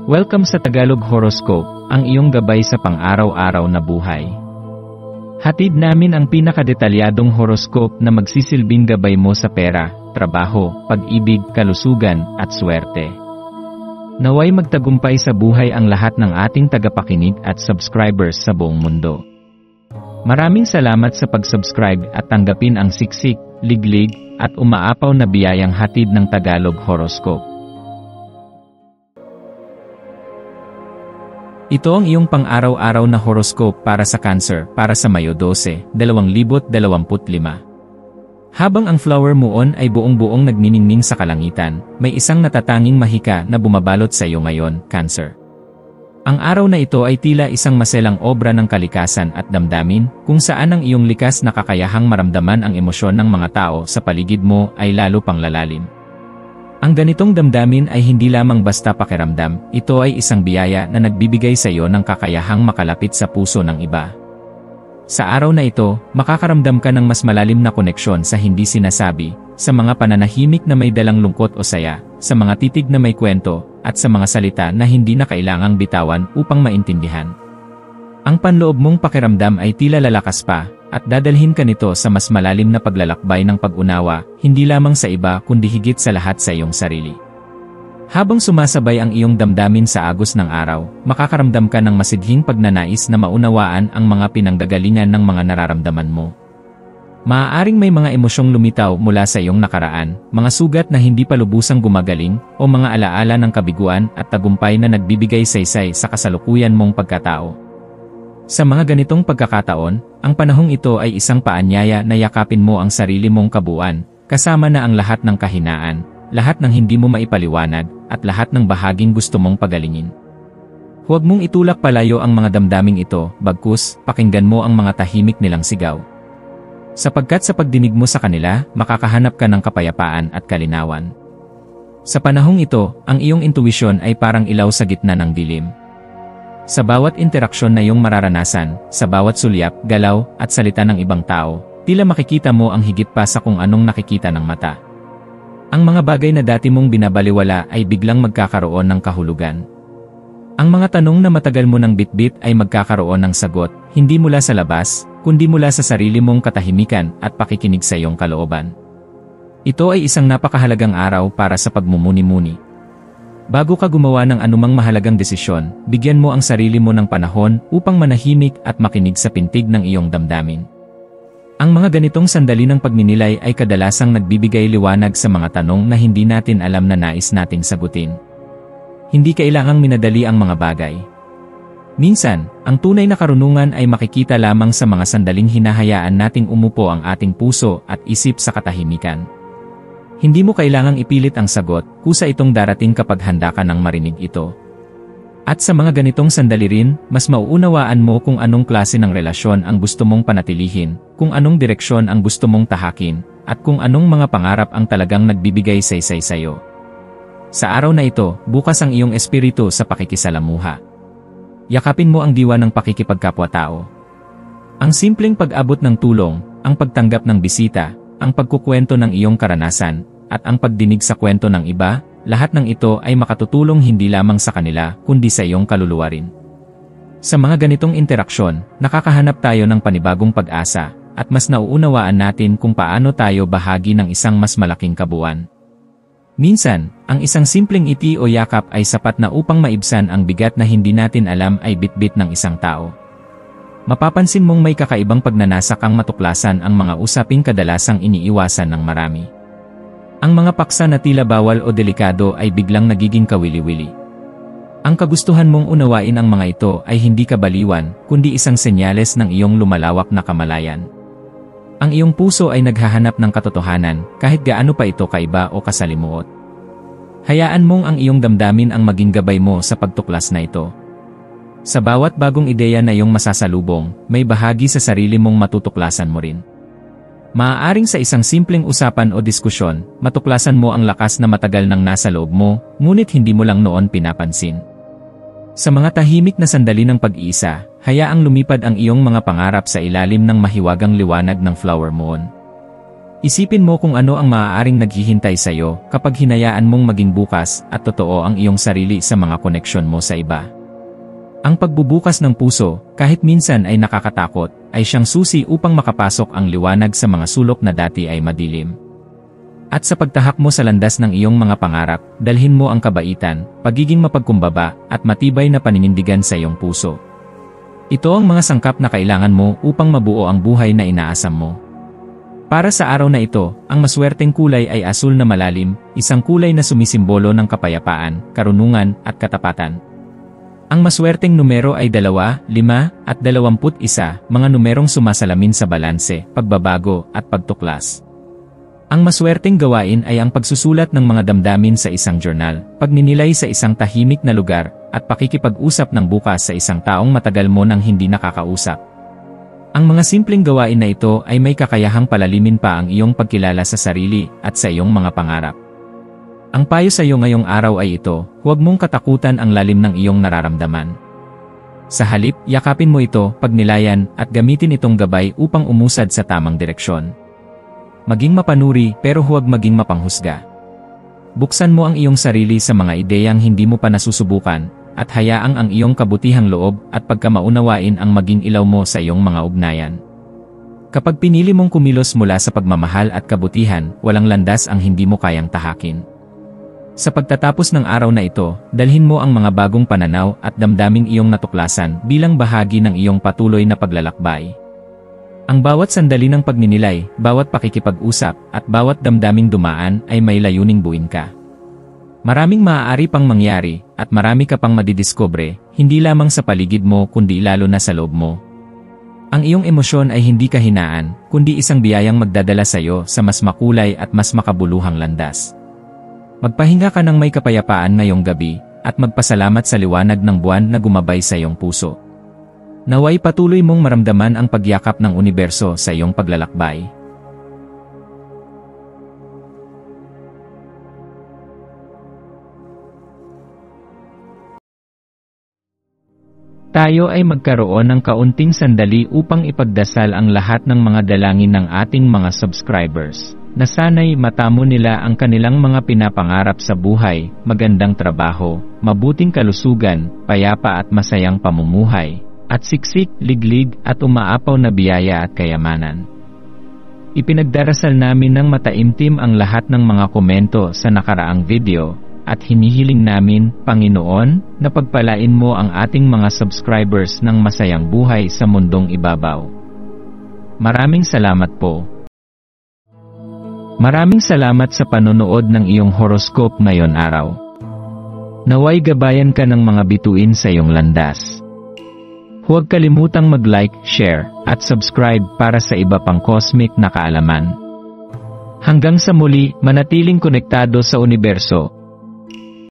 Welcome sa Tagalog Horoscope, ang iyong gabay sa pang-araw-araw na buhay. Hatid namin ang pinakadetalyadong horoscope na magsisilbing gabay mo sa pera, trabaho, pag-ibig, kalusugan, at swerte. Naway magtagumpay sa buhay ang lahat ng ating tagapakinig at subscribers sa buong mundo. Maraming salamat sa pag-subscribe at tanggapin ang siksik, liglig, at umaapaw na biyayang hatid ng Tagalog Horoscope. Ito ang iyong pang-araw-araw na horoscope para sa Cancer para sa Mayo 12, 2025. Habang ang flower moon ay buong-buong nagniningning sa kalangitan, may isang natatanging mahika na bumabalot sa iyo ngayon, Cancer. Ang araw na ito ay tila isang maselang obra ng kalikasan at damdamin, kung saan ang iyong likas na kakayahang maramdaman ang emosyon ng mga tao sa paligid mo ay lalo pang lalalim. Ang ganitong damdamin ay hindi lamang basta pakiramdam, ito ay isang biyaya na nagbibigay sa iyo ng kakayahang makalapit sa puso ng iba. Sa araw na ito, makakaramdam ka ng mas malalim na koneksyon sa hindi sinasabi, sa mga pananahimik na may dalang lungkot o saya, sa mga titig na may kwento, at sa mga salita na hindi na kailangang bitawan upang maintindihan. Ang panloob mong pakiramdam ay tila lalakas pa, at dadalhin ka nito sa mas malalim na paglalakbay ng pag-unawa, hindi lamang sa iba kundi higit sa lahat sa iyong sarili. Habang sumasabay ang iyong damdamin sa agos ng araw, makakaramdam ka ng masidhing pagnanais na maunawaan ang mga pinanggagalingan ng mga nararamdaman mo. Maaaring may mga emosyong lumitaw mula sa iyong nakaraan, mga sugat na hindi pa lubusang gumagaling, o mga alaala ng kabiguan at tagumpay na nagbibigay saysay sa kasalukuyan mong pagkatao. Sa mga ganitong pagkakataon, ang panahong ito ay isang paanyaya na yakapin mo ang sarili mong kabuuan, kasama na ang lahat ng kahinaan, lahat ng hindi mo maipaliwanag, at lahat ng bahaging gusto mong pagalingin. Huwag mong itulak palayo ang mga damdaming ito, bagkus, pakinggan mo ang mga tahimik nilang sigaw. Sapagkat sa pagdinig mo sa kanila, makakahanap ka ng kapayapaan at kalinawan. Sa panahong ito, ang iyong intuisyon ay parang ilaw sa gitna ng dilim. Sa bawat interaksyon na iyong mararanasan, sa bawat sulyap, galaw, at salita ng ibang tao, tila makikita mo ang higit pa sa kung anong nakikita ng mata. Ang mga bagay na dati mong binabaliwala ay biglang magkakaroon ng kahulugan. Ang mga tanong na matagal mo nang bitbit ay magkakaroon ng sagot, hindi mula sa labas, kundi mula sa sarili mong katahimikan at pakikinig sa iyong kalooban. Ito ay isang napakahalagang araw para sa pagmumuni-muni. Bago ka gumawa ng anumang mahalagang desisyon, bigyan mo ang sarili mo ng panahon upang manahimik at makinig sa pintig ng iyong damdamin. Ang mga ganitong sandali ng pagninilay ay kadalasang nagbibigay liwanag sa mga tanong na hindi natin alam na nais nating sagutin. Hindi kailangang minadali ang mga bagay. Minsan, ang tunay na karunungan ay makikita lamang sa mga sandaling hinahayaan nating umupo ang ating puso at isip sa katahimikan. Hindi mo kailangang ipilit ang sagot, kusa itong darating kapag handa ka nang marinig ito. At sa mga ganitong sandali rin, mas mauunawaan mo kung anong klase ng relasyon ang gusto mong panatilihin, kung anong direksyon ang gusto mong tahakin, at kung anong mga pangarap ang talagang nagbibigay saysay sa'yo. Sa araw na ito, bukas ang iyong espiritu sa pakikisalamuha. Yakapin mo ang diwa ng pakikipagkapwa-tao. Ang simpleng pag-abot ng tulong, ang pagtanggap ng bisita, ang pagkukwento ng iyong karanasan, at ang pagdinig sa kwento ng iba, lahat ng ito ay makatutulong hindi lamang sa kanila, kundi sa iyong kaluluwa rin. Sa mga ganitong interaksyon, nakakahanap tayo ng panibagong pag-asa, at mas nauunawaan natin kung paano tayo bahagi ng isang mas malaking kabuuan. Minsan, ang isang simpleng ngiti o yakap ay sapat na upang maibsan ang bigat na hindi natin alam ay bitbit ng isang tao. Mapapansin mong may kakaibang pagnanasak ang matuklasan ang mga usaping kadalasang iniiwasan ng marami. Ang mga paksa na tila bawal o delikado ay biglang nagiging kawili-wili. Ang kagustuhan mong unawain ang mga ito ay hindi kabaliwan, kundi isang senyales ng iyong lumalawak na kamalayan. Ang iyong puso ay naghahanap ng katotohanan, kahit gaano pa ito kaiba o kasalimuot. Hayaan mong ang iyong damdamin ang maging gabay mo sa pagtuklas na ito. Sa bawat bagong ideya na iyong masasalubong, may bahagi sa sarili mong matutuklasan mo rin. Maaaring sa isang simpleng usapan o diskusyon, matuklasan mo ang lakas na matagal nang nasa loob mo, ngunit hindi mo lang noon pinapansin. Sa mga tahimik na sandali ng pag-iisa, hayaang lumipad ang iyong mga pangarap sa ilalim ng mahiwagang liwanag ng flower moon. Isipin mo kung ano ang maaaring naghihintay sa iyo kapag hinayaan mong maging bukas at totoo ang iyong sarili sa mga koneksyon mo sa iba. Ang pagbubukas ng puso, kahit minsan ay nakakatakot, ay siyang susi upang makapasok ang liwanag sa mga sulok na dati ay madilim. At sa pagtahak mo sa landas ng iyong mga pangarap, dalhin mo ang kabaitan, pagiging mapagkumbaba, at matibay na paninindigan sa iyong puso. Ito ang mga sangkap na kailangan mo upang mabuo ang buhay na inaasam mo. Para sa araw na ito, ang maswerteng kulay ay asul na malalim, isang kulay na sumisimbolo ng kapayapaan, karunungan, at katapatan. Ang maswerteng numero ay 2, 5, at 21, mga numerong sumasalamin sa balanse, pagbabago, at pagtuklas. Ang maswerteng gawain ay ang pagsusulat ng mga damdamin sa isang journal, pagninilay sa isang tahimik na lugar, at pakikipag-usap ng bukas sa isang taong matagal mo nang hindi nakakausap. Ang mga simpleng gawain na ito ay may kakayahang palalimin pa ang iyong pagkilala sa sarili at sa iyong mga pangarap. Ang payo sa iyo ngayong araw ay ito, huwag mong katakutan ang lalim ng iyong nararamdaman. Sa halip, yakapin mo ito, pagnilayan, at gamitin itong gabay upang umusad sa tamang direksyon. Maging mapanuri pero huwag maging mapanghusga. Buksan mo ang iyong sarili sa mga ideyang hindi mo pa nasusubukan, at hayaang ang iyong kabutihang loob at pagkamaunawain ang maging ilaw mo sa iyong mga ugnayan. Kapag pinili mong kumilos mula sa pagmamahal at kabutihan, walang landas ang hindi mo kayang tahakin. Sa pagtatapos ng araw na ito, dalhin mo ang mga bagong pananaw at damdaming iyong natuklasan bilang bahagi ng iyong patuloy na paglalakbay. Ang bawat sandali ng pagninilay, bawat pakikipag-usap, at bawat damdaming dumaan ay may layuning buuin ka. Maraming maaari pang mangyari, at marami ka pang madidiskubre, hindi lamang sa paligid mo kundi lalo na sa loob mo. Ang iyong emosyon ay hindi kahinaan, kundi isang biyayang magdadala sa iyo sa mas makulay at mas makabuluhang landas. Magpahinga ka ng may kapayapaan ngayong gabi, at magpasalamat sa liwanag ng buwan na gumabay sa iyong puso. Naway patuloy mong maramdaman ang pagyakap ng universo sa iyong paglalakbay. Tayo ay magkaroon ng kaunting sandali upang ipagdasal ang lahat ng mga dalangin ng ating mga subscribers, na sana'y matamo nila ang kanilang mga pinapangarap sa buhay, magandang trabaho, mabuting kalusugan, payapa at masayang pamumuhay, at siksik, liglig at umaapaw na biyaya at kayamanan. Ipinagdarasal namin ng mataimtim ang lahat ng mga komento sa nakaraang video, at hinihiling namin, Panginoon, na pagpalain mo ang ating mga subscribers ng masayang buhay sa mundong ibabaw. Maraming salamat po. Maraming salamat sa panonood ng iyong horoscope ngayon araw. Naway gabayan ka ng mga bituin sa iyong landas. Huwag kalimutang mag-like, share, at subscribe para sa iba pang cosmic na kaalaman. Hanggang sa muli, manatiling konektado sa universo.